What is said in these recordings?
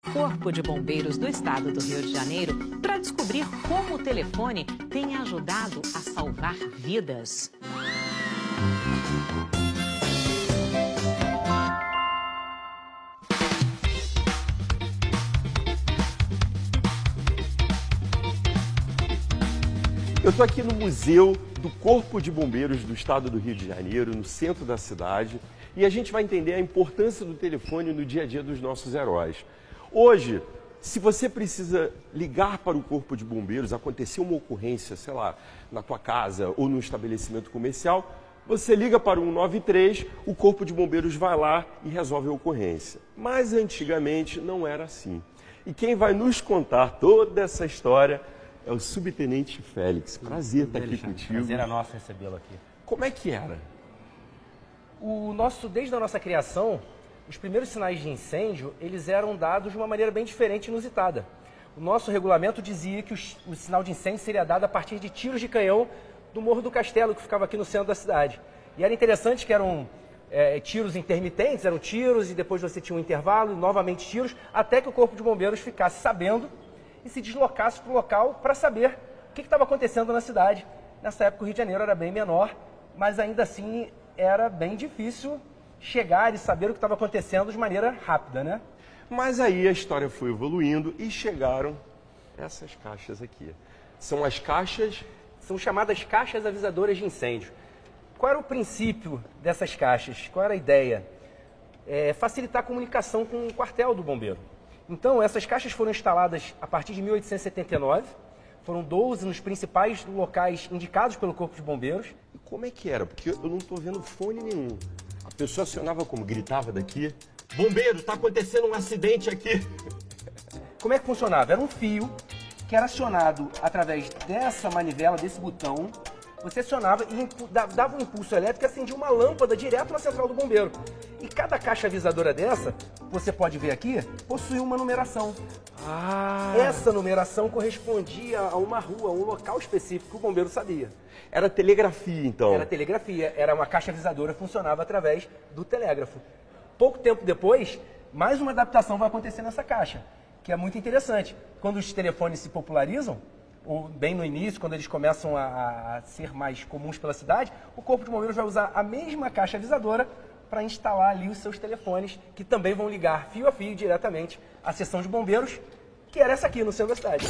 Corpo de Bombeiros do Estado do Rio de Janeiro para descobrir como o telefone tem ajudado a salvar vidas. Eu estou aqui no Museu do Corpo de Bombeiros do Estado do Rio de Janeiro, no centro da cidade, e a gente vai entender a importância do telefone no dia a dia dos nossos heróis. Hoje, se você precisa ligar para o Corpo de Bombeiros, aconteceu uma ocorrência, sei lá, na tua casa ou no estabelecimento comercial, você liga para o 193, o Corpo de Bombeiros vai lá e resolve a ocorrência. Mas antigamente não era assim. E quem vai nos contar toda essa história é o Subtenente Félix. Prazer estar aqui contigo. Prazer é nosso recebê-lo aqui. Como é que era? Desde a nossa criação, os primeiros sinais de incêndio, eles eram dados de uma maneira bem diferente e inusitada. O nosso regulamento dizia que o sinal de incêndio seria dado a partir de tiros de canhão do Morro do Castelo, que ficava aqui no centro da cidade. E era interessante que eram tiros intermitentes, eram tiros e depois você tinha um intervalo e novamente tiros, até que o Corpo de Bombeiros ficasse sabendo e se deslocasse para o local para saber o que estava acontecendo na cidade. Nessa época o Rio de Janeiro era bem menor, mas ainda assim era bem difícil chegar e saber o que estava acontecendo de maneira rápida, né? Mas aí a história foi evoluindo e chegaram essas caixas aqui. São as caixas... São chamadas caixas avisadoras de incêndio. Qual era o princípio dessas caixas? Qual era a ideia? Facilitar a comunicação com o quartel do bombeiro. Então, essas caixas foram instaladas a partir de 1879, foram 12 nos principais locais indicados pelo Corpo de Bombeiros. E como é que era? Porque eu não estou vendo fone nenhum. A pessoa acionava como? Gritava daqui? Bombeiro, está acontecendo um acidente aqui. Como é que funcionava? Era um fio que era acionado através dessa manivela, desse botão. Você acionava e dava um impulso elétrico e acendia uma lâmpada direto na central do bombeiro. E cada caixa avisadora dessa, você pode ver aqui, possuía uma numeração. Essa numeração correspondia a uma rua, a um local específico que o bombeiro sabia. Era telegrafia, então? Era telegrafia, era uma caixa avisadora, funcionava através do telégrafo. Pouco tempo depois, mais uma adaptação vai acontecer nessa caixa, que é muito interessante. Quando os telefones se popularizam, ou bem no início, quando eles começam a ser mais comuns pela cidade, o Corpo de Bombeiros vai usar a mesma caixa avisadora para instalar ali os seus telefones, que também vão ligar fio a fio diretamente à seção de bombeiros, que era essa aqui no centro da cidade.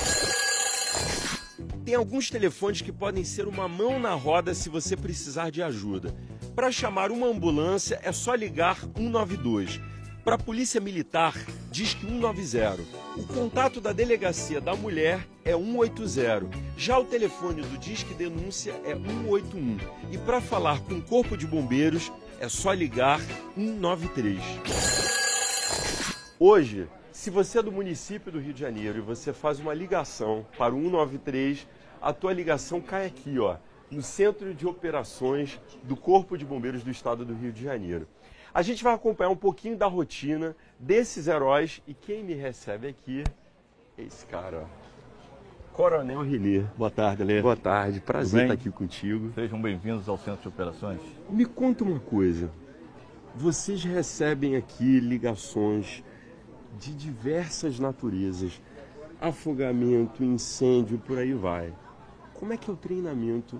Tem alguns telefones que podem ser uma mão na roda se você precisar de ajuda. Para chamar uma ambulância é só ligar 192. Para a Polícia Militar, diz que 190. O contato da Delegacia da Mulher é 180. Já o telefone do Disque Denúncia é 181. E para falar com o Corpo de Bombeiros, é só ligar 193. Hoje, se você é do município do Rio de Janeiro e você faz uma ligação para o 193, a tua ligação cai aqui, ó, no Centro de Operações do Corpo de Bombeiros do Estado do Rio de Janeiro. A gente vai acompanhar um pouquinho da rotina desses heróis e quem me recebe aqui é esse cara, ó. Coronel Renê. Boa tarde, Lê. Boa tarde, prazer estar aqui contigo. Sejam bem-vindos ao Centro de Operações. Me conta uma coisa, vocês recebem aqui ligações de diversas naturezas, afogamento, incêndio, por aí vai. Como é que é o treinamento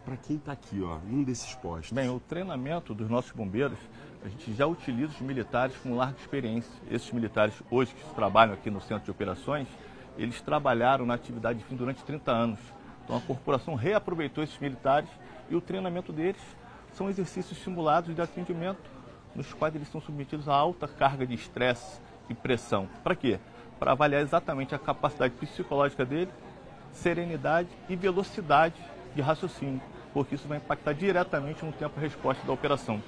para quem está aqui, ó, num desses postos? Bem, o treinamento dos nossos bombeiros, a gente já utiliza os militares com larga experiência. Esses militares hoje que trabalham aqui no Centro de Operações, eles trabalharam na atividade de fim durante 30 anos. Então a corporação reaproveitou esses militares e o treinamento deles são exercícios simulados de atendimento, nos quais eles são submetidos a alta carga de estresse e pressão. Para quê? Para avaliar exatamente a capacidade psicológica dele, serenidade e velocidade de raciocínio, porque isso vai impactar diretamente no tempo de resposta da operação.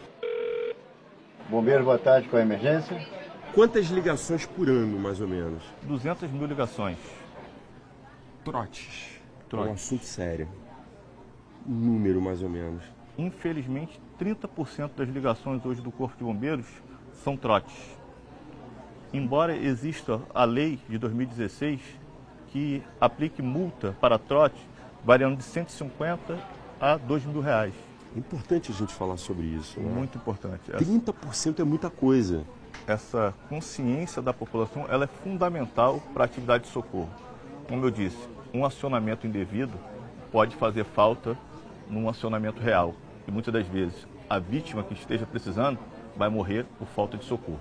Bombeiro, boa tarde, com a emergência? Quantas ligações por ano, mais ou menos? 200 mil ligações. Trotes. É um assunto sério. Um número, mais ou menos. Infelizmente, 30% das ligações hoje do Corpo de Bombeiros são trotes. Embora exista a lei de 2016 que aplique multa para trote variando de 150 a R$2.000. É importante a gente falar sobre isso, né? Muito importante. 30% é muita coisa. essa consciência da população ela é fundamental para a atividade de socorro. Como eu disse, um acionamento indevido pode fazer falta num acionamento real. E muitas das vezes a vítima que esteja precisando vai morrer por falta de socorro.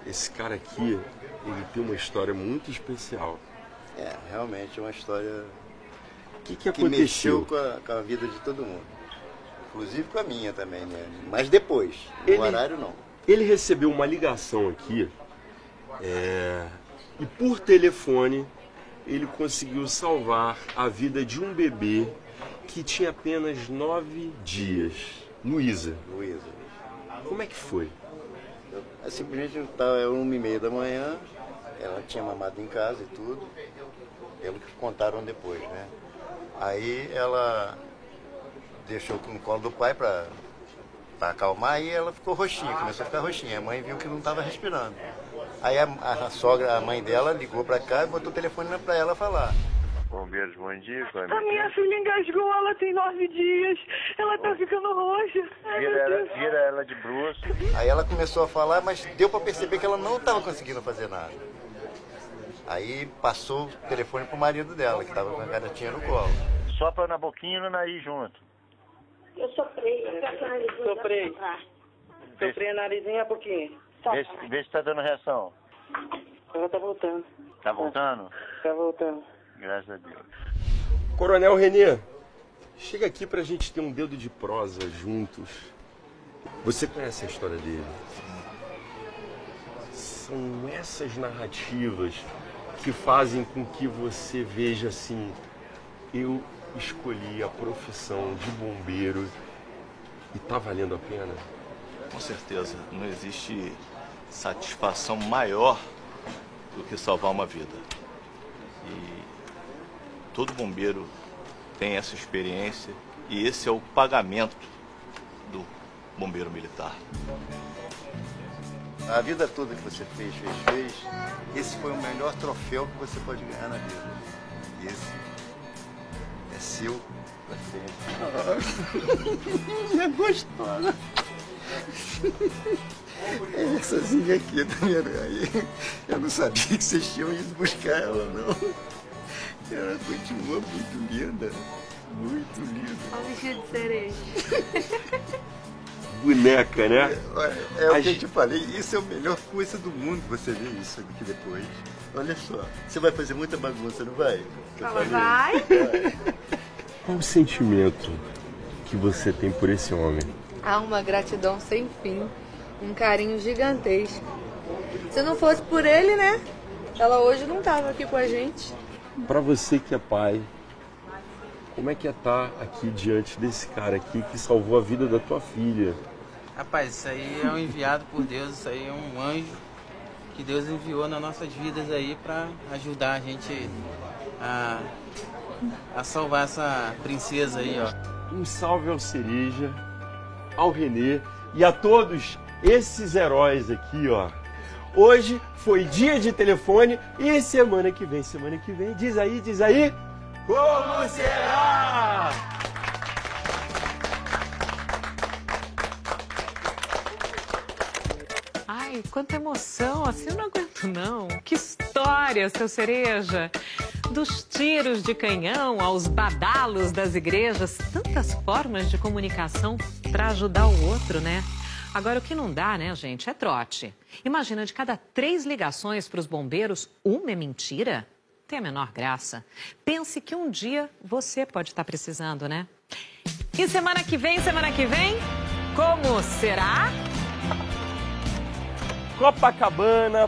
Esse cara aqui, ele tem uma história muito especial. É, realmente é uma história O que que aconteceu? mexeu com a vida de todo mundo. Inclusive com a minha também, né? Mas depois, no Ele- horário não. Ele recebeu uma ligação aqui e por telefone ele conseguiu salvar a vida de um bebê que tinha apenas 9 dias. Luísa, Luísa. como é que foi? Simplesmente estava 1h30 da manhã, ela tinha mamado em casa e tudo, pelo que contaram depois, né? Aí ela deixou no colo do pai para acalmar e ela ficou roxinha, começou a ficar roxinha. A mãe viu que não estava respirando. Aí a sogra, a mãe dela, ligou para cá e botou o telefone para ela falar. Bombeiros, bom dia. A minha filha engasgou, ela tem 9 dias. Ela tá ficando roxa. Ai, meu Deus. Vira ela de bruço. Aí ela começou a falar, mas deu para perceber que ela não estava conseguindo fazer nada. Aí passou o telefone pro marido dela, que estava com a garotinha no colo. Sopra na boquinha e no nariz junto. Eu soprei. Soprei a narizinha e a boquinha. Vê se tá dando reação. Ela tá voltando. Tá voltando? Tá voltando. Graças a Deus. Coronel Renê, chega aqui pra gente ter um dedo de prosa juntos. Você conhece a história dele? São essas narrativas que fazem com que você veja assim, eu escolhi a profissão de bombeiro e tá valendo a pena? Com certeza, não existe satisfação maior do que salvar uma vida. E todo bombeiro tem essa experiência e esse é o pagamento do bombeiro militar. A vida toda que você fez, esse foi o melhor troféu que você pode ganhar na vida. E esse é seu pra sempre. É gostosa. Éessazinha aqui, tá vendo? Aí, eu não sabia que vocês tinham ido buscar ela, não. Ela continua muito linda. Muito linda. Olha o vestido de cereja. Boneca, né? É o que eu te falei, isso é a melhor coisa do mundo, você vê isso aqui depois. Olha só, você vai fazer muita bagunça, não vai? Fala, vai. Qual o sentimento que você tem por esse homem? Há uma gratidão sem fim, um carinho gigantesco. Se não fosse por ele, né? Ela hoje não tava aqui com a gente. Pra você que é pai, como é que é estar aqui diante desse cara aqui que salvou a vida da tua filha? Rapaz, isso aí é um enviado por Deus, isso aí é um anjo que Deus enviou nas nossas vidas aí para ajudar a gente a salvar essa princesa aí, ó. Um salve ao Cereja, ao Renê e a todos esses heróis aqui, ó. Hoje foi dia de telefone e semana que vem, diz aí, como será? Ai, quanta emoção, assim eu não aguento não. Que história, seu Cereja. Dos tiros de canhão aos badalos das igrejas, tantas formas de comunicação para ajudar o outro, né? Agora, o que não dá, né, gente, é trote. Imagina, de cada 3 ligações para os bombeiros, uma é mentira? Tem a menor graça. Pense que um dia você pode estar precisando, né? E semana que vem, como será? Copacabana